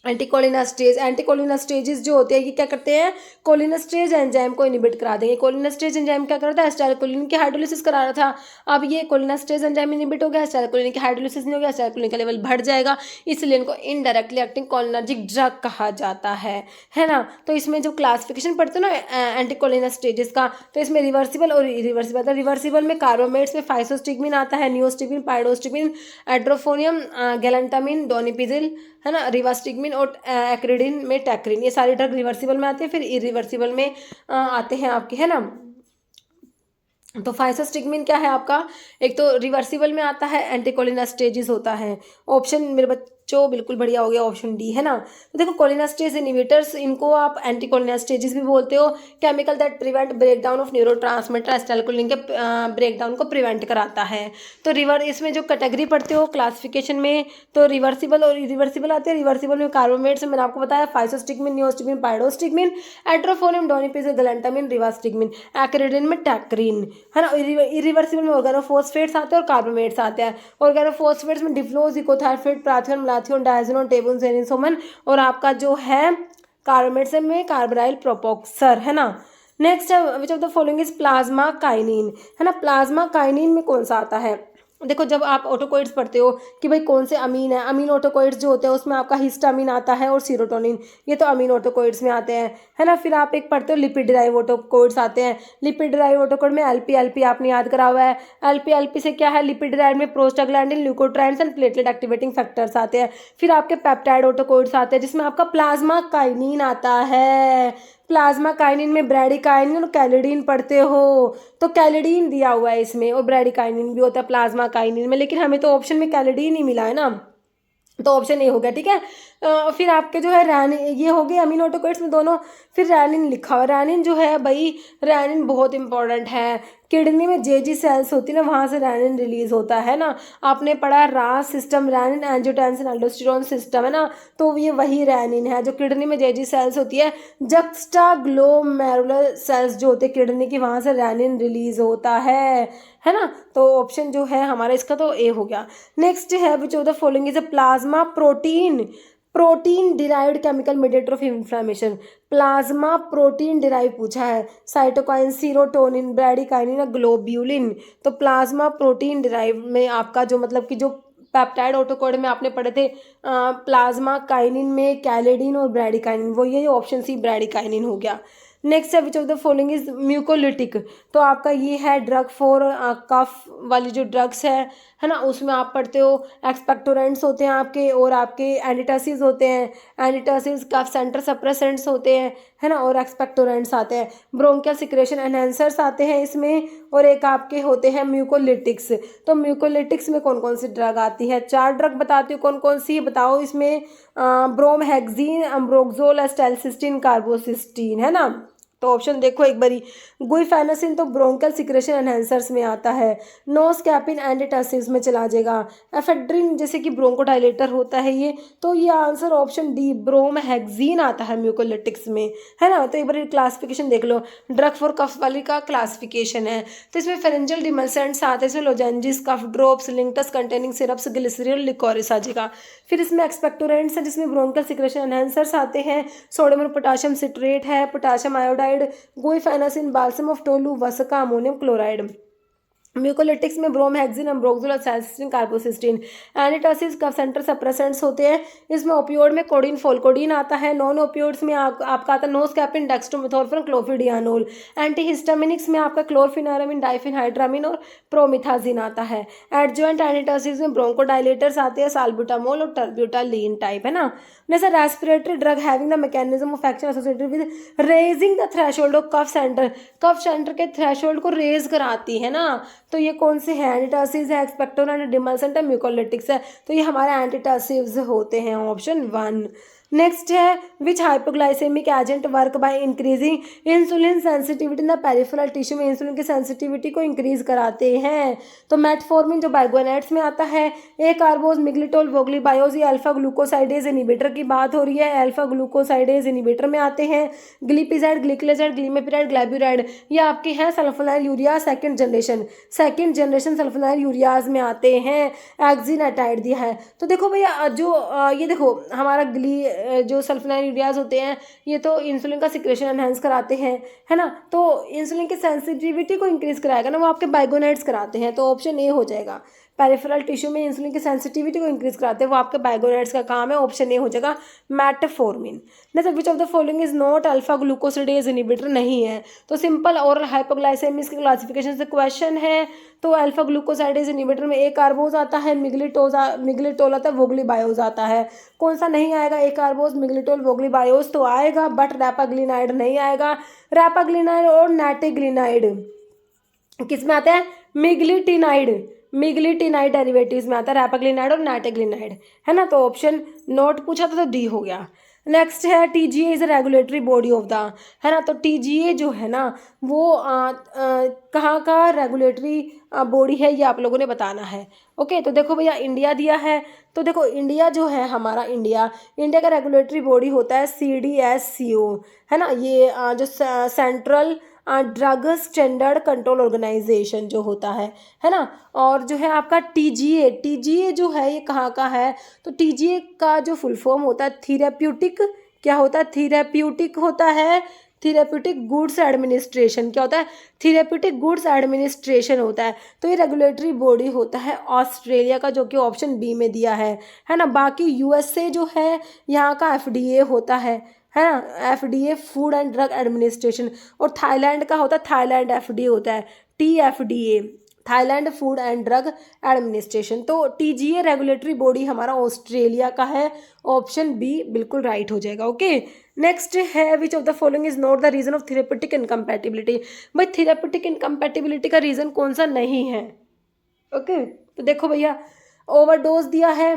एंटीकोलिनेस्टेजेस जो होते हैं ये क्या करते हैं? कोलिनेस्टेज एंजाइम को इनिबिट करा देंगे। कोलिनेस्टेज एंजाइम क्या करता है? एसिटाइलकोलिन की हाइड्रोलिसिस करा रहा था, अब ये कोलिनेस्टेज एंजाइम इनिबिट हो गया, एसिटाइलकोलिन की हाइड्रोलिसिस नहीं हो गया, एसिटाइलकोलिन का लेवल बढ़ जाएगा, इसलिए इनको इनडायरेक्टली एक्टिंग कोलिनर्जिक ड्रग कहा जाता है ना। तो इसमें जो क्लासिफिकेशन पढ़ते हो ना एंटीकोलिनेस्टेजेस का, तो इसमें रिवर्सिबल और इरिवर्सिबल था। रिवर्सिबल में कार्बामेट्स में फाइसोस्टिग्मीन आता है, नियोस्टिग्मीन, पाइडोस्टिग्मीन, एड्रोफोनियम, गैलेंटामिन, डोनिपिजिल, है ना, रिवास्टिग्मीन और एक्रिडिन में टैक्रिन, ये सारे ड्रग रिवर्सिबल में आते हैं। फिर इरिवर्सिबल में आते हैं आपके, है ना। तो फाइसोस्टिग्मीन क्या है आपका? एक तो रिवर्सिबल में आता है, एंटीकोलिनेस्टेजिस होता है। ऑप्शन मेरे बच्चों बिल्कुल बढ़िया हो गया, ऑप्शन डी, है ना। तो देखो कोलिनेस्टेज इनिबिटर्स, इनको आप एंटीकोलिनेस्टेजिस भी बोलते हो। Chemical that prevent breakdown of neurotransmitter acetylcholine के ब्रेकडाउन को प्रिवेंट कराता है। तो इसमें जो कैटेगरी पढ़ते हो क्लासिफिकेशन में, तो रिवर्सिबल और इरिवर्सिबल आते हैं। रिवर्सिबल में कार्बामेट्स मैंने आपको बताया, फाइसोस्टिग्मीन, नियोस्टिग्मीन, पाइडोस्टिग्मीन, एट्रोफोनियम, डोनिपिजिल, गैलेंटामिन, रिवास्टिग्मीन, एक्रिडिन में टैक्रिन, है ना। इरिवर्सिबल में ऑर्गेनोफॉस्फेट्स आते हैं और कार्बोमेट्स आते हैं। ऑर्गेनोफॉस्फेट्स में डिफ्लोज, इकोथाइफेट, प्राथियोन, मलाथियोन, डायजोन, टेबुन, जेनिसोमन, और आपका जो है कार्बोमेट्स में कार्बोनाइल प्रोपोक्सर, है ना। नेक्स्ट है which of the following is plasma kinin, है ना। प्लाज्मा काइनिन में कौन सा आता है? देखो जब आप ऑटोकोइड्स पढ़ते हो कि भाई कौन से अमीन है, अमीन ऑटोकोइड्स जो होते हैं उसमें आपका हिस्टामिन आता है और सीरोटोनिन, ये तो अमीन ऑटोकोइड्स में आते हैं, है ना। फिर आप एक पढ़ते हो लिपिड ड्राइव ऑटोकोइड्स आते हैं। लिपिड ड्राइव ऑटोकोइड में एलपी आपने याद करा हुआ है। एलपी से क्या है? लिपिड ड्राइव में prostaglandin, leukotrienes and platelet activating factors आते हैं। फिर आपके पेप्टाइड ऑटोकोइड्स आते हैं जिसमें आपका प्लाज्मा काइनिन आता है। प्लाज्मा काइनिन में ब्रैडिकाइनिन और कैलिडीन पढ़ते हो, तो कैलिडीन दिया हुआ है इसमें और ब्रैडिकाइनिन भी होता है प्लाज्मा काइनिन में, लेकिन हमें तो ऑप्शन में कैलिडीन ही मिला है ना, तो ऑप्शन ए हो गया, ठीक है। फिर आपके जो है रैनिन, ये हो गए अमीनोटोकोइड्स में दोनों। फिर रैनिन लिखा हुआ, रैनिन जो है भाई, रैनिन बहुत इंपॉर्टेंट है। किडनी में जे सेल्स होती है ना, वहाँ से रैनिन रिलीज होता है ना। आपने पढ़ा RAS system, renin angiotensin aldosterone system, है ना। तो ये वही रैनिन है जो किडनी में जे सेल्स होती है। जक्स्टा ग्लोमेरुलर सेल्स जो होते हैं किडनी की, वहाँ से रैनिन रिलीज होता है ना। तो ऑप्शन जो है हमारा इसका तो ए हो गया। नेक्स्ट है which of the following is a plasma protein, protein derived chemical mediator of inflammation. Plasma protein derive पूछा है, साइटोकाइन, सीरोटोनिन, ब्रैडिकाइनिन और ग्लोब्यूलिन। तो प्लाज्मा प्रोटीन डिराइव में आपका जो मतलब कि जो पेप्टाइड ऑटोकॉड में आपने पढ़े थे प्लाज्मा काइनिन में कैलेडिन और ब्रैडिकाइनिन, वो ये ऑप्शन सी ब्रैडिकाइनिन हो गया। नेक्स्ट है which of the following is mucolytic. तो आपका ये है ड्रग फॉर कफ वाली जो ड्रग्स है ना, उसमें आप पढ़ते हो एक्सपेक्टोरेंट्स होते हैं आपके, और आपके एंटीटसिड्स होते हैं। एंटीटसिड्स कफ सेंटर सप्रेसेंट्स होते हैं, है ना, और एक्सपेक्टोरेंट्स आते हैं। ब्रोंकियल सिक्रेशन एनहेंसर्स आते हैं इसमें, और एक आपके होते हैं म्यूकोलिटिक्स। तो म्यूकोलिटिक्स में कौन कौन सी ड्रग आती है? 4 ड्रग बताती हूँ, कौन कौन सी बताओ इसमें। ब्रोमहेक्सिन, अम्ब्रोक्सोल, एस्टेलसिस्टिन, कार्बोसिस्टीन, है ना। तो ऑप्शन देखो एक बारी। गुइफेनासिन तो ब्रोंकल सिक्रेशन एनहेंसर्स में आता है। नोस्कैपिन एंटीटसिड्स में चला जाएगा। एफेड्रिन जैसे कि ब्रोंकोडाइलेटर होता है ये, तो ये आंसर ऑप्शन डी ब्रोमहेक्सिन आता है म्यूकोलिटिक्स में, है ना। तो एक बार क्लासिफिकेशन देख लो, ड्रग फॉर कफ वाली का क्लासिफिकेशन है। तो इसमें फेरेंजियल डिमल्सेंट्स आते हैं, इसमें lozenges, cough drops, linctus containing syrups, glycerine, liquorice आ जाएगा। फिर इसमें एक्सपेक्टोरेंट्स है जिसमें ब्रोंकल सिक्रेशन एनहेंसर्स आते हैं। सोडियम और पोटाशियम सिट्रेट है, potassium iodide, guaifenesin, balsam of tolu, vasaka, ammonium chloride. Mucolytics में bromhexine, ambroxol, acetylcysteine, carbocysteine. Antitussives cough centre suppressants होते हैं। इसमें ओपियोड में कोडीन, फोलकोडीन आता है। नॉन ओपियोड्स में आपका आता है नोस्कैपिन, डेक्स्ट्रोमेथोर्फिन, क्लोफिडियानोल। एंटीहिस्टामिनिक्स में आपका क्लोरफिनारामिन, डाइफिनहाइड्रामिन और प्रोमिथाजिन आता है। एडजुवेंट एंटीटसिड्स में ब्रोंकोडाइलेटर्स आते हैं, साल्ब्यूटामोल और टर्ब्यूटालीन टाइप, है ना। जैसे respiratory drug having the mechanism of action associated with raising the threshold of cough centre, cough centre के थ्रेशोल्ड को रेज कराती है ना। तो ये कौन से हैं? एंटीटसिड्स है, एक्सपेक्टोरेंट, डिमल्सेंट है, म्यूकोलिटिक्स है। तो ये हमारे एंटीटसिड्स होते हैं, ऑप्शन 1। नेक्स्ट है which hypoglycaemic agent work by increasing insulin sensitivity in the peripheral tissue में इंसुलिन की सेंसिटिविटी को इंक्रीज कराते हैं। तो मेटफॉर्मिन जो बाइगोनेट्स में आता है, ए कार्बोज, मिग्लिटोल, वोग्लीबायोज, ये अल्फा ग्लूकोसाइडेज इनिबिटर की बात हो रही है, अल्फा ग्लूकोसाइडेज इनिबिटर में आते हैं। ग्लिपिजाइड, ग्लिकलेजाइड, ग्लीमेपिराइड, ग्लाइब्यूराइड, ये आपके हैं sulfonyl urea second generation sulfonyl ureas में आते हैं। एक्जिनाटाइड दिया है। तो देखो भैया जो ये देखो हमारा जो सल्फोनाइल यूरियाज होते हैं, ये तो इंसुलिन का सिक्रेशन एनहांस कराते हैं, है ना। तो इंसुलिन की सेंसिटिविटी को इंक्रीज कराएगा ना, वो आपके बाइगोनेट्स कराते हैं। तो ऑप्शन ए हो जाएगा। पेरिफेरल टिश्यू में इंसुलिन की सेंसिटिविटी को इंक्रीज कराते हैं, वो आपके बाइगोनेट्स का काम है। ऑप्शन ए हो जाएगा metformin. Next which of the following is not alpha glucosidase inhibitor, नहीं है। तो सिंपल ओरल हाइपोग्लाइसेमिया के क्लासिफिकेशन से क्वेश्चन है। तो अल्फा ग्लूकोसाइडेज इनिबिटर में ए कार्बोज आता है, मिग्लिटोल आता है, वोग्लीबायोज आता है। कौन सा नहीं आएगा? ए कार्बोज, मिग्लिटोल, वोग्लीबायोज तो आएगा, बट रैपाग्लिनाइड नहीं आएगा। रैपाग्लिनाइड और नैटिग्लिनाइड किस में आता है? मिग्लिटिनाइड डेरिवेटिव्स में आता है, रैपाग्लिनाइड और नैटिग्लिनाइड, है ना। तो ऑप्शन नॉट पूछा था तो डी हो गया। नेक्स्ट है TGA is a regulatory body of the, है ना। तो टीजीए जो है ना वो कहाँ का रेगुलेटरी बॉडी है, ये आप लोगों ने बताना है। ओके, तो देखो भैया इंडिया दिया है। तो देखो इंडिया जो है हमारा, इंडिया का रेगुलेटरी बॉडी होता है CDSCO, है ना। ये जो central drug standard control organisation जो होता है ना। और जो है आपका टीजीए जो है ये कहाँ का है? तो टीजीए का जो फुल फॉर्म होता है थेरेप्यूटिक, क्या होता है? थेरेप्यूटिक होता है, थेरेप्यूटिक गुड्स एडमिनिस्ट्रेशन। क्या होता है? थेरेप्यूटिक गुड्स एडमिनिस्ट्रेशन होता है। तो ये रेगुलेटरी बॉडी होता है ऑस्ट्रेलिया का, जो कि ऑप्शन बी में दिया है ना। बाकी USA जो है यहाँ का FDA होता है ना, FDA food and drug administration. और थाईलैंड का होता है, थाईलैंड FDA होता है, TFDA, Thailand food and drug administration. तो टीजीए रेगुलेटरी बॉडी हमारा ऑस्ट्रेलिया का है, ऑप्शन बी बिल्कुल राइट हो जाएगा। ओके, नेक्स्ट है which of the following is not the reason of therapeutic incompatibility. भाई थेरेप्यूटिक इनकम्पैटिबिलिटी का रीजन कौन सा नहीं है? ओके, तो देखो भैया ओवरडोज दिया है,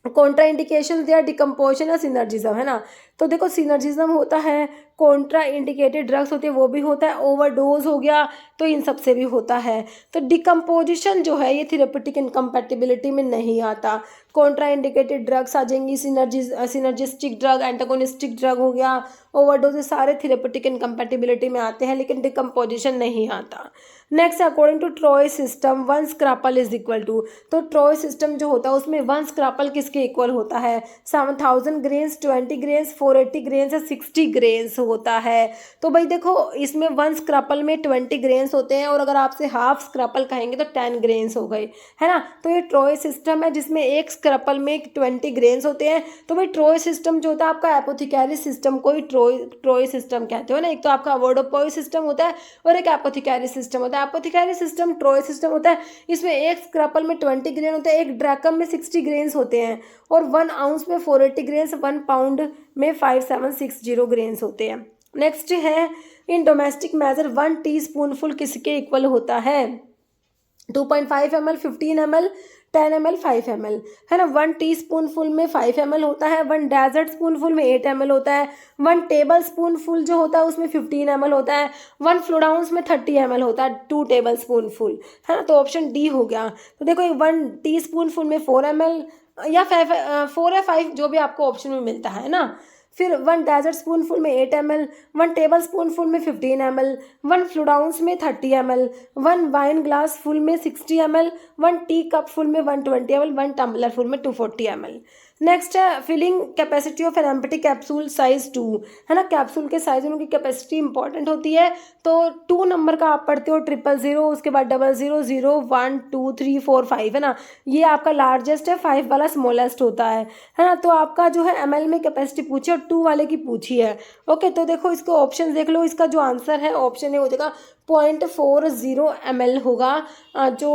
कॉन्ट्रा इंडिकेशन या डिकम्पोजिशन या सिनर्जिज्म, है ना। तो देखो सिनर्जिज्म होता है, कॉन्ट्रा इंडिकेटेड ड्रग्स होती है वो भी होता है, ओवरडोज हो गया तो इन सब से भी होता है। तो डिकम्पोजिशन जो है ये थेरेपेटिक इनकम्पैटिबिलिटी में नहीं आता। कॉन्ट्रा इंडिकेटेड ड्रग्स आ जाएंगी, सिनर्जिस्टिक ड्रग, एंटागोनिस्टिक ड्रग हो गया, ओवरडोज, ये सारे थेरेपेटिक इनकम्पैटिबिलिटी में आते हैं, लेकिन डिकम्पोजिशन नहीं आता। Next, according to troy system 1 scruple is equal to, तो ट्रॉय सिस्टम जो होता है उसमें 1 स्क्रैपल किसके इक्वल होता है? 7000 ग्रेन्स, 20 ग्रेन्स, 480 ग्रेन्स या 60 ग्रेन्स होता है। तो भाई देखो इसमें 1 स्क्रैपल में 20 ग्रेन्स होते हैं, और अगर आपसे हाफ स्क्रैपल कहेंगे तो 10 ग्रेन्स हो गए, है ना। तो ये ट्रॉय सिस्टम है जिसमें एक स्क्रैपल में 20 ग्रेन्स होते हैं। तो भाई ट्रॉय सिस्टम जो होता है आपका एपोथिकैरी सिस्टम को ही ट्रॉय सिस्टम कहते हो ना। एक तो आपका अवॉर्डोपोई सिस्टम होता है और एक एपोथिकैरी सिस्टम होता है। एपोथिकैरी सिस्टम ट्रॉय सिस्टम होता है, इसमें एक स्क्रैपल में 20 ग्रेन होते हैं, एक ड्रैकम में 60 ग्रेन्स होते हैं, और 1 आउंस में 480 ग्रेन्स, 1 पाउंड में 5760 ग्रेन्स होते हैं। नेक्स्ट है, इन डोमेस्टिक मेजर 1 टीस्पूनफुल किसके इक्वल होता है? 2.5 ml, 15 ml, 10 ml, 5 ml, है ना। 1 टीस्पूनफुल में 5 ml होता है, 1 डेजर्ट स्पूनफुल में 8 ml होता है, 1 टेबल स्पूनफुल जो होता है उसमें 15 ml होता है, 1 फ्लूइड आउंस में 30 ml होता है, 2 टेबल स्पूनफुल, है ना। तो ऑप्शन डी हो गया। तो देखो 1 टीस्पूनफुल में 4 ml या 4 या 5 जो भी आपको ऑप्शन में मिलता है ना। फिर 1 डेजर्ट स्पूनफुल में 8 ml, 1 टेबल स्पूनफुल में 15 ml, 1 फ्लूइड आउंस में 30 ml, 1 वाइन ग्लास फुल में 60 ml, 1 टी कप फुल में 120 ml, 1 टम्बलर फुल में 240 ml। नेक्स्ट है, filling capacity of an empty capsule size 2, है ना। कैप्सूल के साइज में उनकी कैपेसिटी इंपॉर्टेंट होती है। तो 2 नंबर का आप पढ़ते हो 000, उसके बाद 00, 0, 1, 2, 3, 4, 5, है ना। ये आपका लार्जेस्ट है, 5 वाला स्मॉलेस्ट होता है ना। तो आपका जो है ml में कैपेसिटी पूछी और 2 वाले की पूछी है। ओके, तो देखो इसको ऑप्शन देख लो, इसका जो आंसर है ऑप्शन ए हो जाएगा 0.40 ml होगा, जो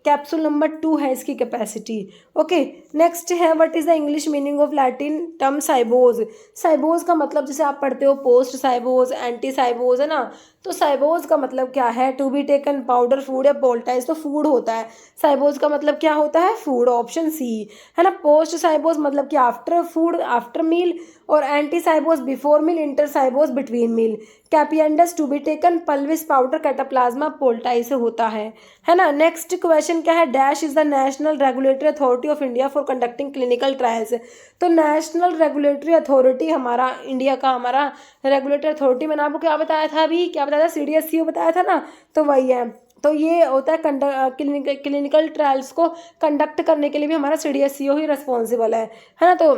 कैप्सूल नंबर 2 है इसकी कैपेसिटी। ओके, नेक्स्ट है, what is the English meaning of Latin term cibos? Cibos का मतलब जैसे आप पढ़ते हो पोस्ट साइबोज, एंटी साइबोज, है ना। तो साइबोज का मतलब क्या है? To be taken, powder, food या पोल्टाइज, तो फूड होता है। साइबोज का मतलब क्या होता है? फूड, ऑप्शन सी, है ना। पोस्ट साइबोज मतलब कि आफ्टर फूड, आफ्टर मील, और anti cibos before meal, inter cibos between meal. Capiendus to be taken, pulvis powder, cataplasma poultice से होता है ना। नेक्स्ट क्वेश्चन क्या है? Dash is the national regulatory authority of India for conducting clinical trials. तो national regulatory authority हमारा India का हमारा रेगुलेटरी अथॉरिटी, मैंने आपको क्या बताया था अभी, क्या बताया था? CDSCO बताया था ना। तो वही है, तो ये होता है क्लिनिकल ट्रायल्स को कंडक्ट करने के लिए भी हमारा CDSCO ही रिस्पॉन्सिबल है ना। तो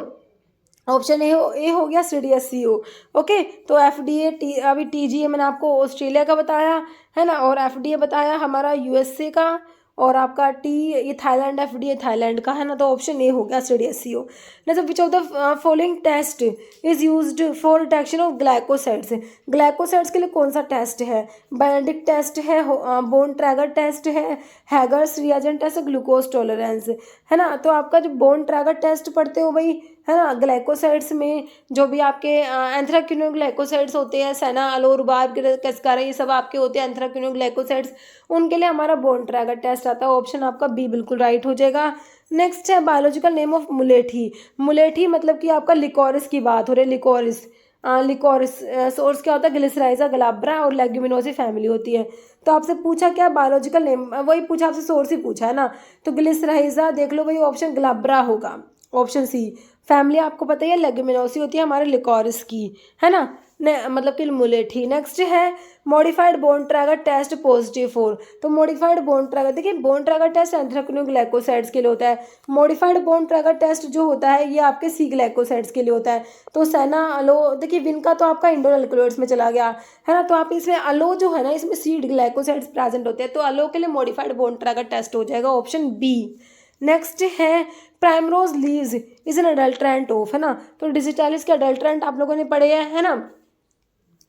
ऑप्शन ए हो गया CDSCO। ओके, तो FDA, अभी TGA मैंने आपको ऑस्ट्रेलिया का बताया, है ना, और FDA बताया हमारा USA का, और आपका ये थाईलैंड, FDA थाईलैंड का, है ना। तो ऑप्शन ए हो गया CDSCO। जैसे which of the following test is used for detection of glycosides? Glycosides के लिए कौन सा टेस्ट है? बेनेडिक्ट टेस्ट है, बोन ट्रैगर टेस्ट है, Hager's reagent test, glucose tolerance, है ना। तो आपका जो बोन ट्रैगर टेस्ट पढ़ते हो भाई, है ना, ग्लाइकोसाइड्स में जो भी आपके एंथ्राक्विनोग्लाइकोसाइड्स होते हैं, सेना, अलो, रुबाब, कैस्कारा, ये सब आपके होते हैं एंथ्राक्विनोग्लाइकोसाइड्स, उनके लिए हमारा बोन ट्रैगर टेस्ट आता है। ऑप्शन आपका बी बिल्कुल राइट हो जाएगा। नेक्स्ट है, बायोलॉजिकल नेम ऑफ मुलेठी। मुलेठी मतलब कि आपका लिकोरिस की बात हो रही है, लिकोरिस। लिकोरिस सोर्स क्या होता है? ग्लिसराइजा ग्लाब्रा, और लेग्यूमिनोसी फैमिली होती है। तो आपसे पूछा क्या बायोलॉजिकल नेम, वही पूछा आपसे, सोर्स ही पूछा है ना। तो ग्लिसराइजा देख लो भाई, ऑप्शन ग्लाब्रा होगा, ऑप्शन सी। फैमिली आपको पता ही है लेग्यूमिनोसी होती है हमारे लिकोरिस की, है ना, मतलब कि मुलेठी। नेक्स्ट है, modified Borntrager test positive for. तो मॉडिफाइड बोन ट्रैगर, देखिए बोन ट्रैगर टेस्ट एंथ्राक्विनोग्लाइकोसाइड्स के लिए होता है। मॉडिफाइड बोन ट्रैगर टेस्ट जो होता है ये आपके सी ग्लाइकोसाइड्स के लिए होता है। तो सेना, अलो, देखिए विनका तो आपका इंडोर एल्कोलॉइड्स में चला गया, है ना। तो आप इसमें अलो जो है ना, इसमें सी ग्लाइकोसाइड्स प्रेजेंट होते हैं, तो अलो के लिए मॉडिफाइड बोन ट्रैगर टेस्ट हो जाएगा, ऑप्शन बी। नेक्स्ट है, primrose leaves is an adulterant of, है ना। तो डिजिटालिस के अडल्ट्रेंट आप लोगों ने पढ़े हैं, है ना।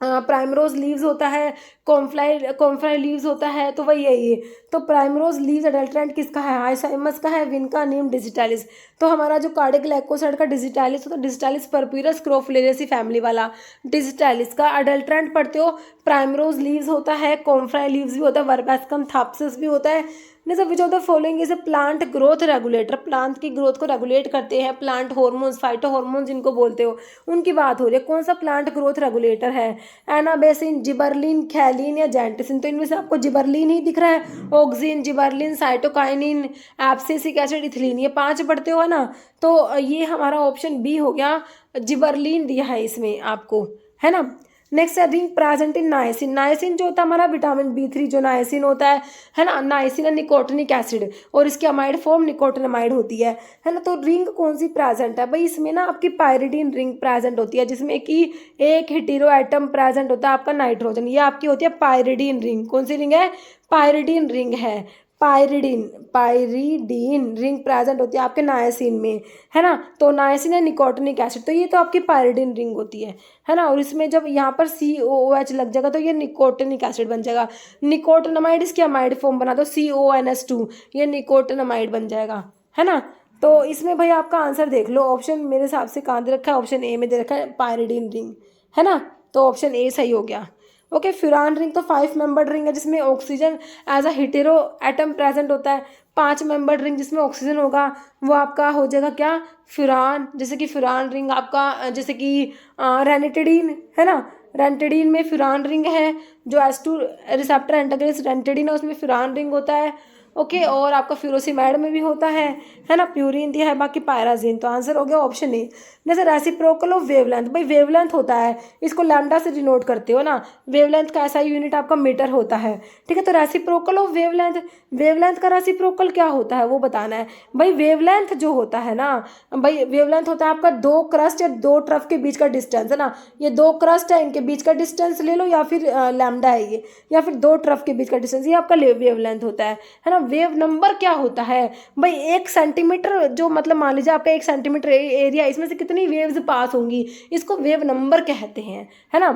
प्राइमरोज लीव्स होता है, कॉम्फ्लाई लीव्स होता है, तो वही है ये। तो प्राइमरोज लीव्स अडल्ट्रेंट किसका है? हाइसाइमस का है, विनका, नीम, डिजिटालिस। तो हमारा जो कार्डिक ग्लाइकोसाइड का डिजिटालिस होता है, डिजिटालिस परप्यूरस क्रोफुलेरेसी फैमिली वाला डिजिटालिस का। अडल्ट्रेंट पढ़ते हो प्राइमरोज लीव्स होता है, कॉम्फ्राई लीव्स भी होता है, वर्बेस्कम थाप्सिस भी होता है। जैसे which of the following is a plant growth regulator, plant की ग्रोथ को रेगुलेट करते हैं प्लांट हार्मोन्स, फाइटो हार्मोन्स जिनको बोलते हो, उनकी बात हो रही है। कौन सा प्लांट ग्रोथ रेगुलेटर है? एनाबेसिन, जिबरलिन, खैलिन या जैंटिसिन। तो इनमें से आपको जिबरलिन ही दिख रहा है, auxin, gibberellin, cytokinin, abscisic acid, ethylene, ये 5 पढ़ते हो ना। तो ये हमारा ऑप्शन बी हो गया, जिबरलिन दिया है इसमें आपको, है ना। नेक्स्ट है ring present in niacin. Niacin जो होता है हमारा विटामिन B3 जो नाइसिन होता है ना। नाइसिन है निकोटिनिक एसिड और इसकी अमाइड फॉर्म निकोटिनामाइड होती है ना। तो रिंग कौन सी प्रेजेंट है भाई? इसमें ना आपकी पायरिडीन रिंग प्रेजेंट होती है, जिसमें कि एक हेटेरो एटम प्रेजेंट होता है आपका नाइट्रोजन। ये आपकी होती है पायरिडीन रिंग। कौन सी रिंग है? पायरिडीन रिंग है। पायरिडीन रिंग प्रेजेंट होती है आपके नायसिन में, है ना। तो नायसिन है निकोटिनिक एसिड, तो ये तो आपकी पायरिडीन रिंग होती है ना। और इसमें जब यहाँ पर COOH लग जाएगा तो ये निकोटिनिक एसिड बन जाएगा। निकोटिनामाइड इसकी अमाइड फॉर्म बना दो CONS2, ये निकोटिनामाइड बन जाएगा, है ना। तो इसमें भाई आपका आंसर देख लो, ऑप्शन मेरे हिसाब से कहाँ दे रखा है? ऑप्शन ए में दे रखा है पायरिडीन रिंग, है ना। तो ऑप्शन ए सही हो गया। ओके, फ्यूरान रिंग तो 5 मेंबर्ड रिंग है जिसमें oxygen as a hetero atom present होता है। 5 मेंबर्ड रिंग जिसमें ऑक्सीजन होगा वो आपका हो जाएगा क्या? फ्यूरान। जैसे कि फ्यूरान रिंग आपका जैसे कि रेनिटिडीन, है ना। रेनिटिडीन में फ्यूरान रिंग है, जो H2 रिसेप्टर एंटागनिस्ट रेनिटिडीन है उसमें फ्यूरान रिंग होता है। ओके, और आपका फ्यूरोसिमाइड में भी होता है ना। प्यूरिन दिया है, बाकी पायराजीन। तो आंसर हो गया ऑप्शन ए। जैसे रेसिप्रोकल ऑफ वेवलेंथ, भाई वेवलेंथ होता है, इसको लैम्डा से डिनोट करते हो ना। वेवलेंथ का ऐसा यूनिट आपका मीटर होता है, ठीक है। तो रेसिप्रोकल ऑफ वेवलेंथ, वेवलेंथ का रेसिप्रोकल क्या होता है वो बताना है भाई। वेवलेंथ जो होता है ना भाई, वेवलेंथ होता है आपका 2 क्रस्ट या 2 ट्रफ के बीच का डिस्टेंस, है ना। ये 2 क्रस्ट है, इनके बीच का डिस्टेंस ले लो, या फिर लैम्डा है ये, या फिर 2 ट्रफ के बीच का डिस्टेंस, ये आपका वेवलेंथ होता है ना। वेव नंबर क्या होता है भाई? 1 सेंटीमीटर, जो मतलब मान लीजिए आपका 1 सेंटीमीटर एरिया, इसमें से कितनी वेव्स पास होंगी, इसको वेव नंबर कहते हैं, है ना।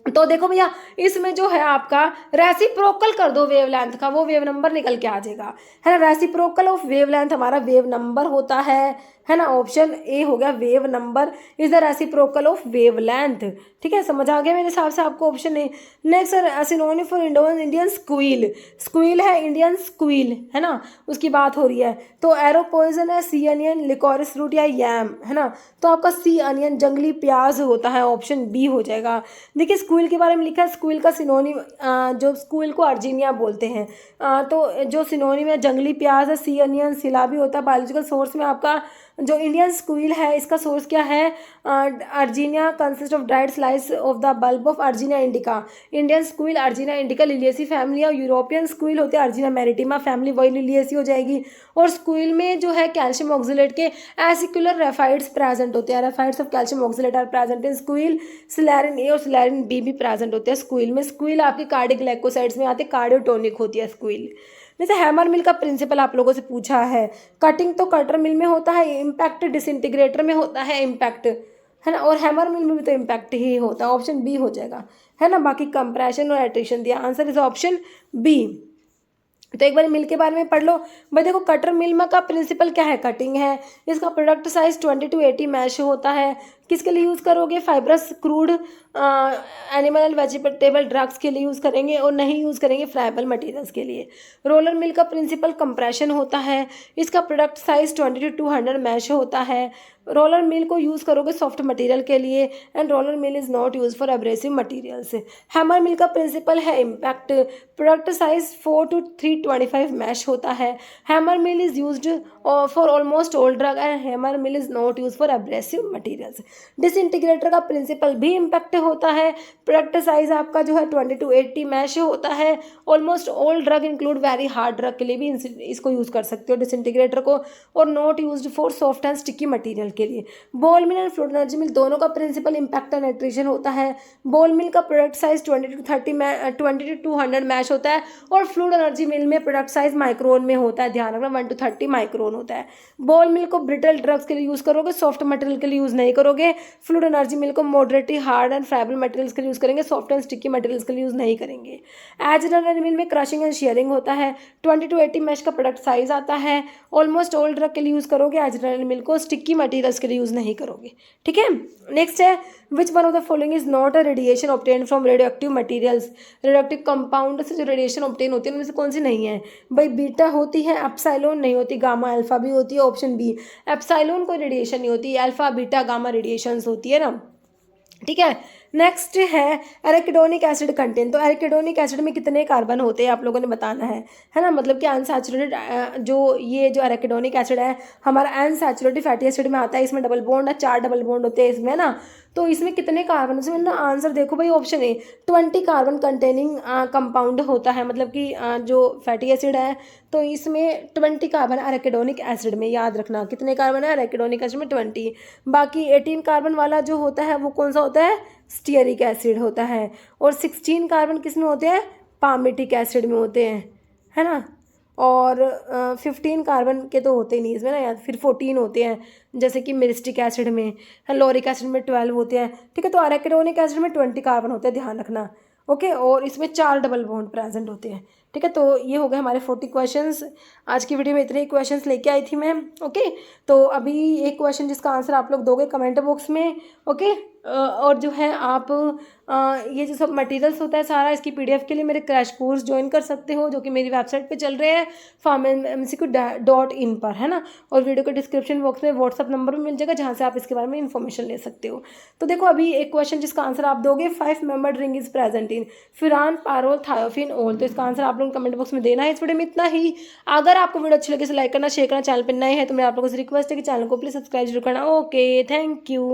तो देखो भैया, इसमें जो है आपका रेसिप्रोकल कर दो वेवलेंथ का, वो वेव नंबर निकल के आ जाएगा, है ना। रेसिप्रोकल ऑफ वेवलेंथ हमारा वेव नंबर होता है ना। ऑप्शन ए हो गया, wave number is the reciprocal of wavelength. ठीक है, समझ आ गया मेरे हिसाब से आपको option A. Next synonym for Indian squeal, squeal है इंडियन स्क्वील, है ना, उसकी बात हो रही है। तो एरो पॉइजन है, सी अनियन, लिकोरिस फ्रूट या यैम, है ना। तो आपका सी अनियन जंगली प्याज होता है, ऑप्शन बी हो जाएगा। देखिए स्क्वील के बारे में लिखा है, स्क्वील का सिनोनिम जो स्क्वील को अर्जीनिया बोलते हैं, तो जो सिनोनिम है जंगली प्याज है, सी अनियन, सिलाबी होता है। बायोलॉजिकल सोर्स में आपका जो इंडियन स्क्वील है इसका सोर्स क्या है? अर्जीनिया consist of dried slice of the bulb of अर्जीनिया indica. Indian squeal अर्जीनिया indica Liliaceae family, और यूरोपियन स्क्वील होते हैं अर्जीनिया मैरिटिमा फैमिली, वही लिलियेसी हो जाएगी। और स्क्वील में जो है कैल्शियम ऑक्सिलेट के एसिकुलर रेफाइड्स प्रेजेंट होते हैं। Raphides of calcium oxalate are present in squill. Scillaren A और सिलेरिन बी भी प्रेजेंट होते हैं स्क्वील में। स्क्वील आपकी कार्डियोग्लाइकोसाइड्स में आते हैं, कार्डियोटोनिक होती है स्क्वील। जैसे हैमर मिल का प्रिंसिपल आप लोगों से पूछा है, कटिंग तो कटर मिल में होता है, इम्पैक्ट डिसइंटीग्रेटर में होता है इम्पैक्ट, है ना। और हैमर मिल में भी तो इम्पैक्ट ही होता है, ऑप्शन बी हो जाएगा, है ना। बाकी कंप्रेशन और एट्रिशन दिया, आंसर इज ऑप्शन बी। तो एक बार मिल के बारे में पढ़ लो भाई। देखो कटर मिल में का प्रिंसिपल क्या है? कटिंग है। इसका प्रोडक्ट साइज 20 to 80 मैश होता है। किसके लिए यूज़ करोगे? Fibrous crude animal and vegetable drugs के लिए यूज़ करेंगे, और नहीं यूज़ करेंगे फ्राइबल मटेरियल्स के लिए। रोलर मिल का प्रिंसिपल कंप्रेशन होता है। इसका प्रोडक्ट साइज 20 to 200 मैश होता है। रोलर मिल को यूज़ करोगे सॉफ्ट मटेरियल के लिए, and roller mill is not use for abrasive materials. Hammer mill का प्रिंसिपल है impact. Product size 4 to 325 mesh होता है। Hammer mill is used for almost all drug, and hammer mill is not use for abrasive materials. Disintegrator का principle भी impact होता है। Product size आपका जो है 20 to 80 मैश होता है। Almost all drug include very hard drug के लिए भी इसको यूज़ कर सकते हो डिसइंटीग्रेटर को, और not used for soft and sticky material के लिए। Ball mill and fluid energy mill दोनों का प्रिंसिपल इम्पैक्ट एंड एट्रिशन होता है। बॉल मिल का प्रोडक्ट साइज 20 to 200 मैश होता है, और फ्लूइड एनर्जी मिल में प्रोडक्ट साइज माइक्रोन में होता है, ध्यान रखना 1 to 30 माइक्रोन होता है। बॉल मिल को ब्रिटल ड्रग्स के लिए यूज़ करोगे, सॉफ्ट मटेरियल के लिए यूज़ नहीं करोगे। फ्लूइड एनर्जी मिल को moderately hard and friable materials के लिए यूज़ करेंगे, सॉफ्ट एंड स्टिकी मटेरियल्स के लिए यूज़ नहीं करेंगे। एजिटल मिल में क्रशिंग एंड शेयरिंग होता है। 20 to 80 मैश का प्रोडक्ट साइज आता है। ऑलमोस्ट ऑल ड्रग के लिए यूज़ करोगे एजिटल मिल को, स्टिकी मटेरियल्स के लिए यूज़ नहीं करोगे। ठीक है, नेक्स्ट है which one of the following is not a radiation obtain from radio active materials, radio active compound से जो रेडिएशन ऑब्टेन होती है उनमें से कौन सी नहीं है? भाई बीटा होती है, एप्सिलॉन नहीं होती, गामा अल्फा भी होती है। ऑप्शन बी, एप्सिलॉन कोई रेडिएशन नहीं होती, अल्फा बीटा गामा रेडिएशंस होती है ना, ठीक है। नेक्स्ट है एराकिडोनिक एसिड कंटेंट। तो एराकिडोनिक एसिड में कितने कार्बन होते हैं आप लोगों ने बताना है ना, मतलब कि अनसैचुरेटेड जो ये जो एराकिडोनिक एसिड है हमारा अनसैचुरेटेड फैटी एसिड में आता है, इसमें डबल बॉन्ड है, 4 डबल बॉन्ड होते हैं इसमें ना। तो इसमें कितने कार्बन, इसमें ना आंसर देखो भाई option A 20 carbon containing compound होता है, मतलब कि जो फैटी एसिड है तो इसमें 20 कार्बन एराकिडोनिक एसिड में, याद रखना कितने कार्बन है एराकिडोनिक एसिड में 20। बाकी 18 कार्बन वाला जो होता है वो कौन सा होता है? स्टीयरिक एसिड होता है। और 16 कार्बन किस में होते हैं? पामिटिक एसिड में होते हैं, है ना। और 15 कार्बन के तो होते ही नहीं इसमें ना यार, फिर 14 होते हैं जैसे कि मिरिस्टिक एसिड में, लोरिक एसिड में 12 होते हैं, ठीक है। तो एराकिडोनिक एसिड में 20 कार्बन होते हैं, ध्यान रखना, ओके। और इसमें 4 डबल बॉन्ड प्रेजेंट होते हैं, ठीक है। तो ये हो गए हमारे 40 क्वेश्चंस। आज की वीडियो में इतने ही क्वेश्चंस लेके आई थी मैं, ओके। तो अभी एक क्वेश्चन जिसका आंसर आप लोग दोगे कमेंट बॉक्स में, ओके। और जो है आप ये जो सब मटेरियल्स होता है सारा, इसकी पीडीएफ के लिए मेरे क्रैश कोर्स ज्वाइन कर सकते हो जो कि मेरी वेबसाइट पे चल रहे हैं farmmcq.in पर, है ना। और वीडियो के डिस्क्रिप्शन बॉक्स में व्हाट्सअप नंबर भी मिल जाएगा जहाँ से आप इसके बारे में इन्फॉर्मेशन ले सकते हो। तो देखो अभी एक क्वेश्चन जिसका आंसर आप दोगे, 5 membered ring is present in furan, Parul, thiophene, ओल। तो इसका आंसर आप लोग कमेंट बॉक्स में देना है। इस वीडियो में इतना ही। अगर आपको वीडियो अच्छी लगे तो लाइक करना, शेयर करना, चैनल पर नए हैं तो मैं आप लोगों से रिक्वेस्ट है कि चैनल को प्लीज सब्सक्राइब जरूर करना। Okay, thank you.